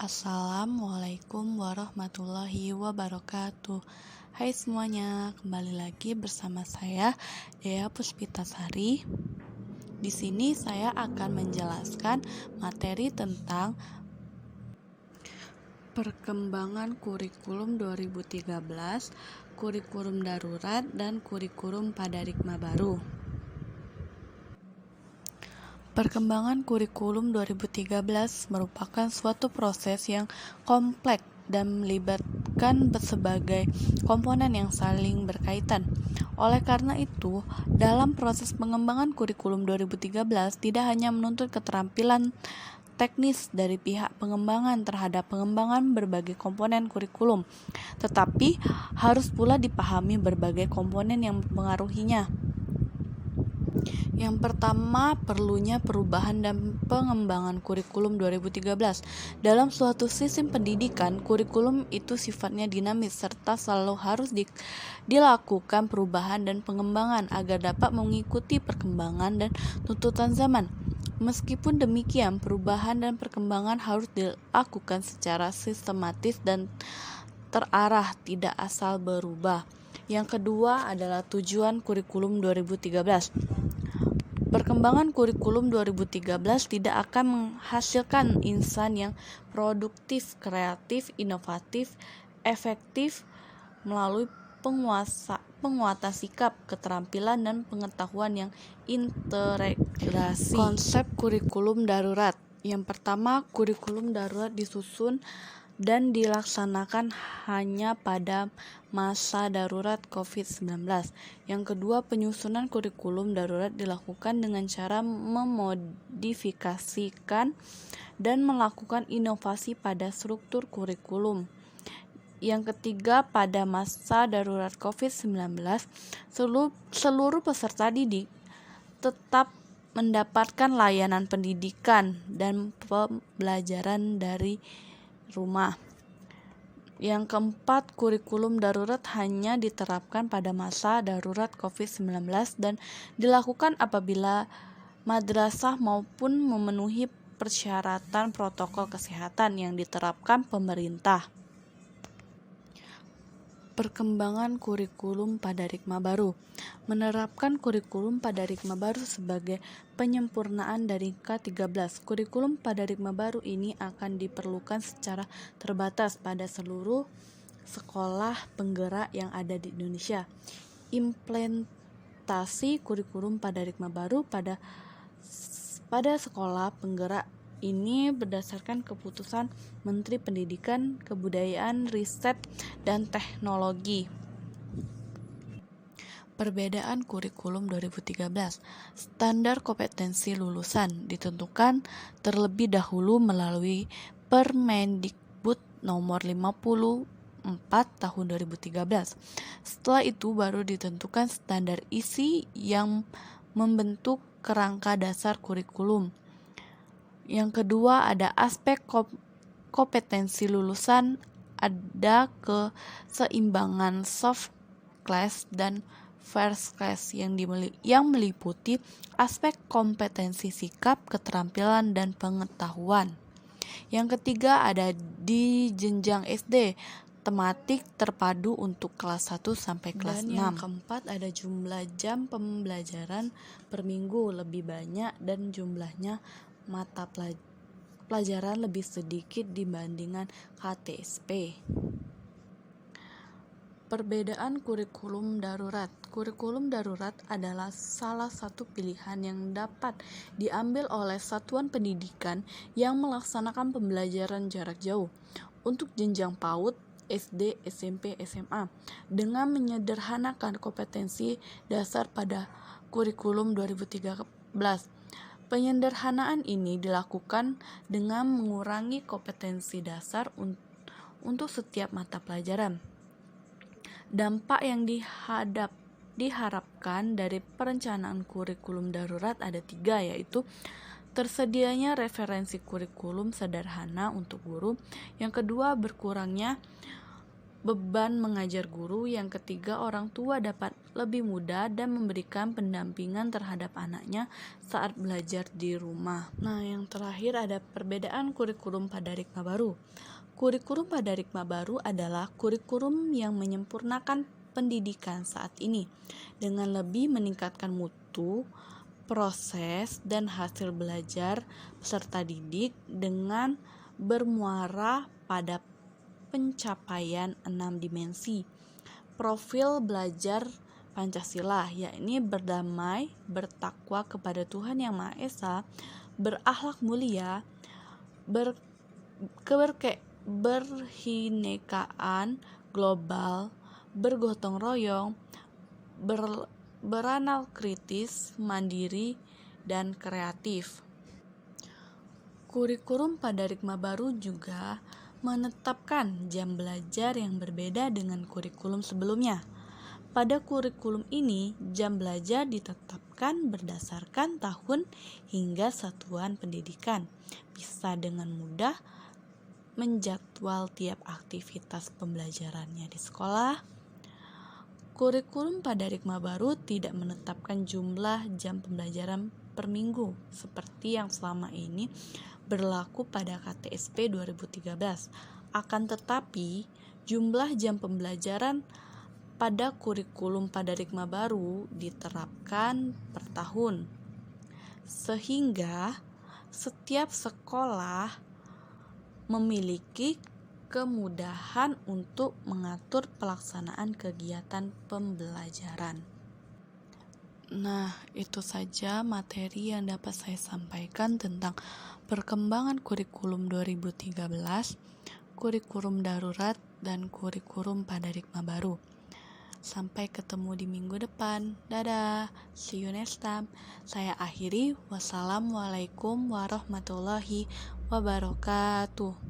Assalamualaikum warahmatullahi wabarakatuh. Hai semuanya, kembali lagi bersama saya Dea Puspitasari. Di sini saya akan menjelaskan materi tentang perkembangan kurikulum 2013, kurikulum darurat, dan kurikulum paradigma baru. Perkembangan kurikulum 2013 merupakan suatu proses yang kompleks dan melibatkan berbagai komponen yang saling berkaitan. Oleh karena itu, dalam proses pengembangan kurikulum 2013 tidak hanya menuntut keterampilan teknis dari pihak pengembangan terhadap pengembangan berbagai komponen kurikulum, tetapi harus pula dipahami berbagai komponen yang mempengaruhinya. Yang pertama, perlunya perubahan dan pengembangan kurikulum 2013. Dalam suatu sistem pendidikan, kurikulum itu sifatnya dinamis serta selalu harus dilakukan perubahan dan pengembangan agar dapat mengikuti perkembangan dan tuntutan zaman. Meskipun demikian, perubahan dan perkembangan harus dilakukan secara sistematis dan terarah, tidak asal berubah. Yang kedua adalah tujuan kurikulum 2013. Perkembangan kurikulum 2013 tidak akan menghasilkan insan yang produktif, kreatif, inovatif, efektif melalui penguatan sikap, keterampilan, dan pengetahuan yang integrasi. Konsep kurikulum darurat. Yang pertama, kurikulum darurat disusun dan dilaksanakan hanya pada masa darurat COVID-19. Yang kedua, penyusunan kurikulum darurat dilakukan dengan cara memodifikasikan dan melakukan inovasi pada struktur kurikulum. Yang ketiga, pada masa darurat COVID-19, seluruh peserta didik tetap mendapatkan layanan pendidikan dan pembelajaran dari rumah. Yang keempat, kurikulum darurat hanya diterapkan pada masa darurat COVID-19 dan dilakukan apabila madrasah maupun memenuhi persyaratan protokol kesehatan yang diterapkan pemerintah. Perkembangan kurikulum paradigma baru. Menerapkan kurikulum paradigma baru sebagai penyempurnaan dari K13. Kurikulum paradigma baru ini akan diperlukan secara terbatas pada seluruh sekolah penggerak yang ada di Indonesia. Implementasi kurikulum paradigma baru pada sekolah penggerak ini berdasarkan keputusan Menteri Pendidikan, Kebudayaan, Riset, dan Teknologi. Perbedaan kurikulum 2013. Standar kompetensi lulusan ditentukan terlebih dahulu melalui Permendikbud nomor 54 tahun 2013. Setelah itu baru ditentukan standar isi yang membentuk kerangka dasar kurikulum. Yang kedua, ada aspek kompetensi lulusan, ada keseimbangan soft class dan first class yang meliputi aspek kompetensi sikap, keterampilan, dan pengetahuan. Yang ketiga, ada di jenjang SD, tematik terpadu untuk kelas 1 sampai kelas 6. Yang keempat, ada jumlah jam pembelajaran per minggu lebih banyak dan jumlahnya mata pelajaran lebih sedikit dibandingkan KTSP. Perbedaan kurikulum darurat. Kurikulum darurat adalah salah satu pilihan yang dapat diambil oleh satuan pendidikan yang melaksanakan pembelajaran jarak jauh untuk jenjang PAUD, SD, SMP, SMA dengan menyederhanakan kompetensi dasar pada kurikulum 2013. Penyederhanaan ini dilakukan dengan mengurangi kompetensi dasar untuk setiap mata pelajaran. Dampak yang diharapkan dari perencanaan kurikulum darurat ada 3, yaitu tersedianya referensi kurikulum sederhana untuk guru. Yang kedua, berkurangnya beban mengajar guru. Yang ketiga, orang tua dapat lebih mudah dan memberikan pendampingan terhadap anaknya saat belajar di rumah. Nah, yang terakhir ada perbedaan kurikulum pada Rikma baru. Kurikulum pada Rikma baru adalah kurikulum yang menyempurnakan pendidikan saat ini dengan lebih meningkatkan mutu, proses, dan hasil belajar peserta didik dengan bermuara pada pencapaian 6 dimensi profil belajar Pancasila, yakni berdamai, bertakwa kepada Tuhan Yang Maha Esa, berakhlak mulia, berhinekaan global, bergotong royong, beranal kritis, mandiri, dan kreatif. Kurikulum pada Rikma baru juga menetapkan jam belajar yang berbeda dengan kurikulum sebelumnya. Pada kurikulum ini, jam belajar ditetapkan berdasarkan tahun hingga satuan pendidikan. Bisa dengan mudah menjadwal tiap aktivitas pembelajarannya di sekolah. Kurikulum pada Rikma baru tidak menetapkan jumlah jam pembelajaran per minggu seperti yang selama ini berlaku pada KTSP 2013. Akan tetapi, jumlah jam pembelajaran pada kurikulum pada Rikma baru diterapkan per tahun. Sehingga setiap sekolah memiliki kemudahan untuk mengatur pelaksanaan kegiatan pembelajaran. Nah, itu saja materi yang dapat saya sampaikan tentang perkembangan kurikulum 2013, kurikulum darurat, dan kurikulum pada Rikma baru. Sampai ketemu di minggu depan. Dadah, see you next time. Saya akhiri, wassalamualaikum warahmatullahi wabarakatuh.